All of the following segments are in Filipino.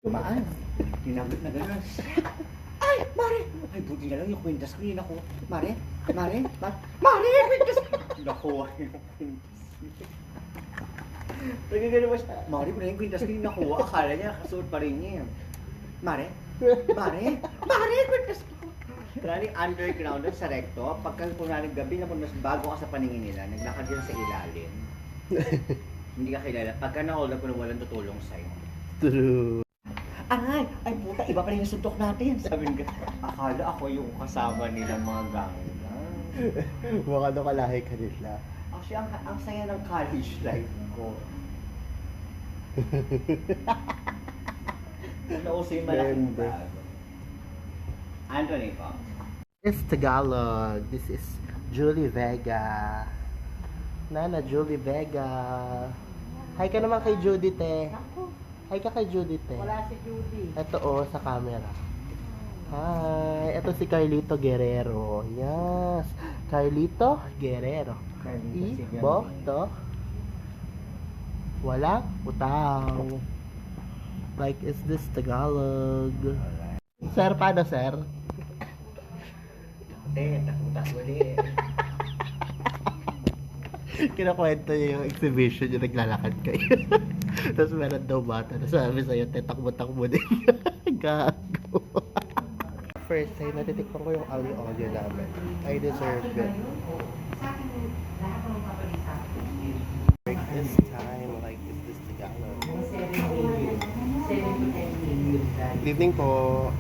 Tumaan. Tinabot na gano'n. Ay, Mare! Ay, buti na lang yung kwintas screen ako. Mare? Mare? Mare! Kwintas! Nakuha yung kwintas. Nagagano ba siya? Mare, mo na yung kwintas screen nakuha. Akala niya, nakasuot pa rin niya. Mare? Mare? Mare! Kwintas ko! Maraming underground doon sa recto. Pagka punaling gabi na mas bago ka sa paningin nila, naglakad yun sa ilalim. Hindi ka kilala. Pagka na-hold up ko na walang tutulong sa'yo. True. Ay, puta, iba pa rin yung suntok natin. Sabi nga, akala ako yung kasama nilang mga gang. Baka nakalahi ka nila. Actually, ang saya ng college life ko. Nauso yung malaking Member. bag. Anthony po. It's Tagalog. This is Julie Vega. Nana Julie Vega. Hi ka naman kay Judith eh. Hi ka kay Judith eh. Wala si Judy. Ito oh, sa camera. Hi. Ito si Carlito Guerrero. Yes. Carlito Guerrero. Ibo to. Walang utang. Like, is this Tagalog? Sir, paano sir? Takutas ulit. Kinakwento niya yung exhibition yung naglalakad kayo. Tapos meron daw bata na sabi sa'yo, takbo-takbo din. Gago. First time, natitikpan ko yung ali-olio namin. I deserve it. Like this time, like is this Tagalog? Good evening po.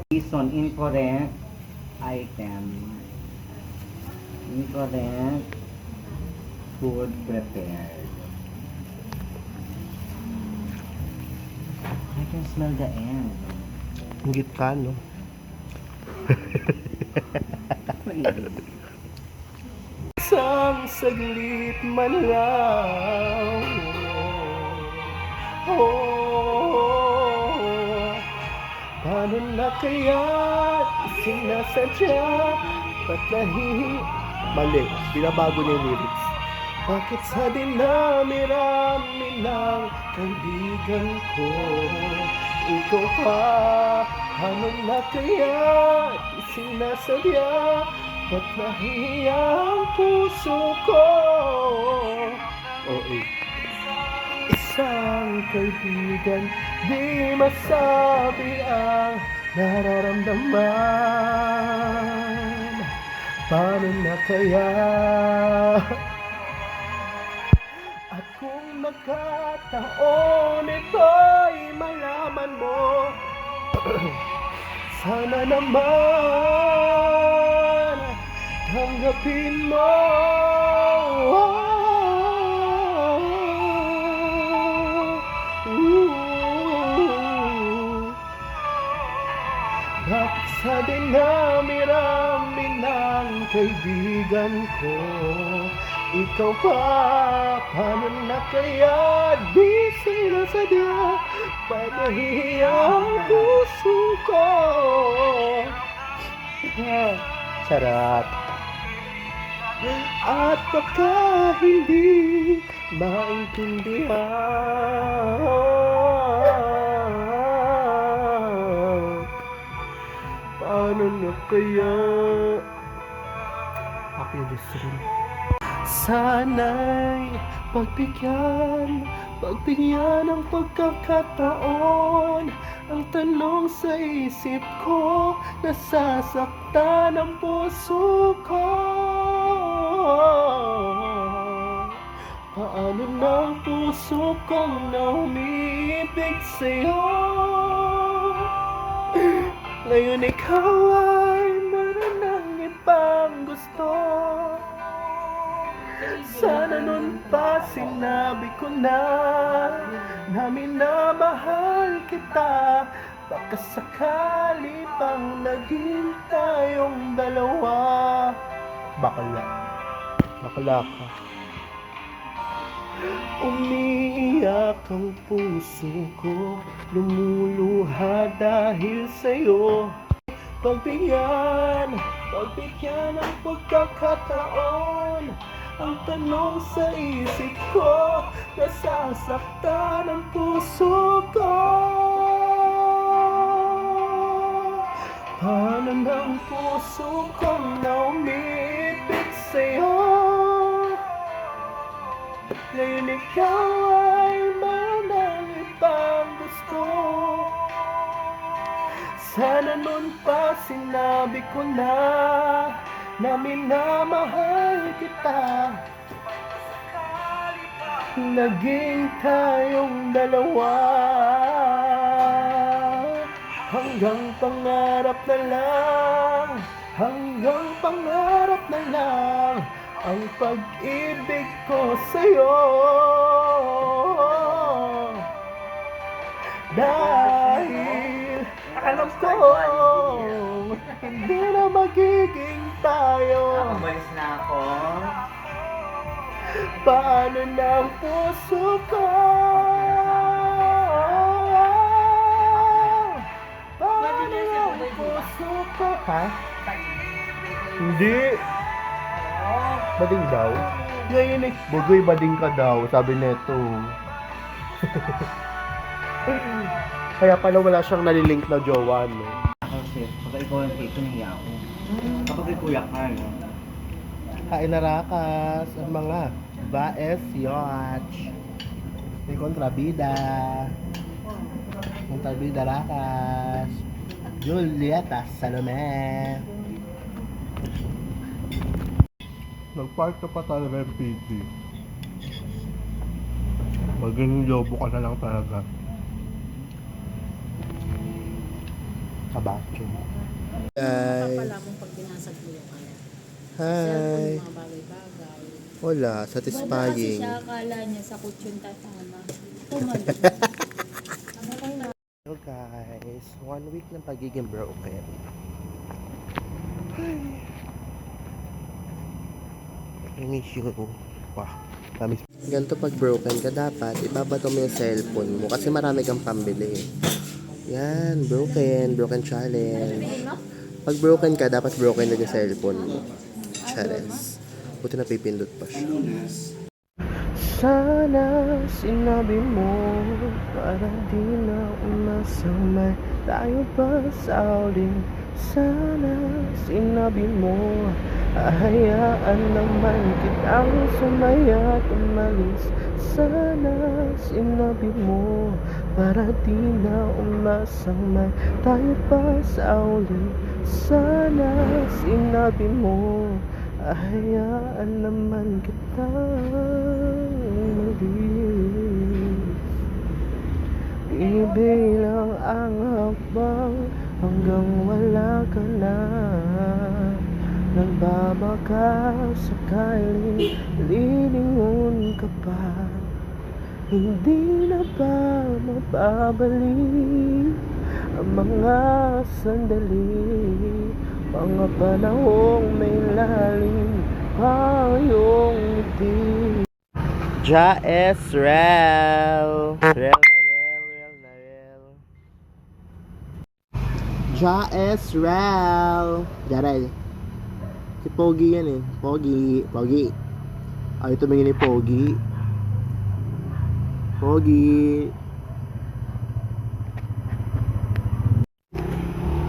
Reason, incorrect item. Incorrect food prepared. I can smell the end. Hingit ka, no? Isang saglit man lang. Paano na kaya sinasadya? Ba't mali, binabago niya yung lyrics. Bakit sa dinami-rami ng kaibigan ko, ikaw pa? Paano na kaya sinasadya? Ba't nahiya ang puso ko? Isang kaibigan, di masabi ang nararamdaman. Paano na kaya? At kung nagkataon ito'y malaman mo, sana naman tanggapin mo. Bakit sa dinami-rami ng kaibigan ko, ikaw pa? Paano na kaya di sinasadya? Ba't nahihiya ang puso ko? Sarap. At baka hindi maintindihan, paano na kaya naka-pedestal. Sana'y pagbigyan ng pagkakataon. Ang tanong sa isip ko, nasasaktan ang puso ko. Paano ng puso kong na umiibig sa'yo? Ngayon ikaw ay meron ng ibang gusto. Sana nun pa sinabi ko na minamahal kita. Baka sakali pang naging tayong dalawa. Bakla ka. Umiiyak ang puso ko, lumuluha dahil sa'yo. Pagbigyan ng pagkakataon. Ang tanong sa isip ko, nasasaktan ang puso ko. Paano ng puso kong na umiibig sa'yo? Ngayon ikaw ay mayroon ng ibang gusto. Sana nun pa sinabi ko na minamahal kita. Naging tayong dalawa. Hanggang pangarap na lang ang pag-ibig ko sa'yo. Dahil alam ko hindi na magiging tayo. Umalis na ako. Paano ng puso ko? Paano ng puso ko? Ha? Hindi. Bading daw? Ngayon Bugoy, bading ka daw, sabi neto. Kaya pala wala siyang nalilink na jowa, no? Kasi pag ikaw ang cake, nahiya ako. Kapag ikuya ka, no? Kain na rakas ang mga Baes Yacht. May kontrabida rakas. Julieta Salome. Nagparto pa talaga yung PT. Maging lobo ka na lang talaga. Kabacho. Pala kung pag binasag mo yung ano. Cellphone, mga bagay-bagay. Wala, Kasi satisfying. siya akala niya sa kutsyon tatama. Pumali. Hello guys, 1 week ng pagiging broken. I miss you. Wow, promise. Ganito pag broken ka, dapat ibabato mo yung cellphone mo kasi marami kang pambili. Yan, broken challenge. Pag broken ka, dapat broken din yung cellphone mo. Challenge. Buti na pipindot pa siya. Sana sinabi mo para di na umasamay tayo pa sa uling. Sana sinabi mo hahayaan naman kitang sumaya at umalis. Sana sinabi mo para di na umasamay tayo pa sa uling. Sana sinabi mo hahayaan naman kitang umalis. Ibilang ang hakbang hanggang wala ka na. Nagbabaka sakaling lilingon ka pa. Hindi na ba mababalik ang mga sandali, mga panahong may lalim pa iyong ngiti. Ja Esrel Rel na rel. Ja Esrel Jarel. Si Pogi yan eh. Pogi. Ay, tumingin ni Pogi.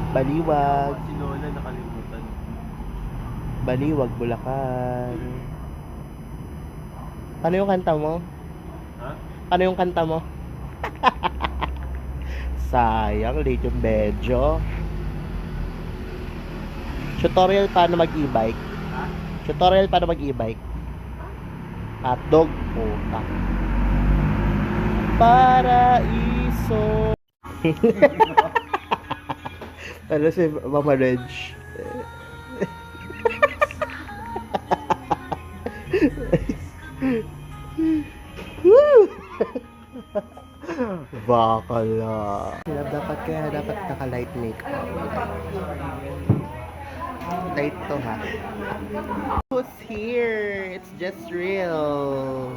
Baliwag. Si Lola nakalimutan. Baliwag, Bulacan. Ano yung kanta mo? Ha? Ano yung kanta mo? Sayang, late yung medyo. Tutorial paano mag-e-bike. Tutorial paano mag-e-bike. Hotdog. Puta. Paraiso. Ano si Mama Reg? Bakala. Dapat naka-light makeup. Light to ha. Who's here? It's just real.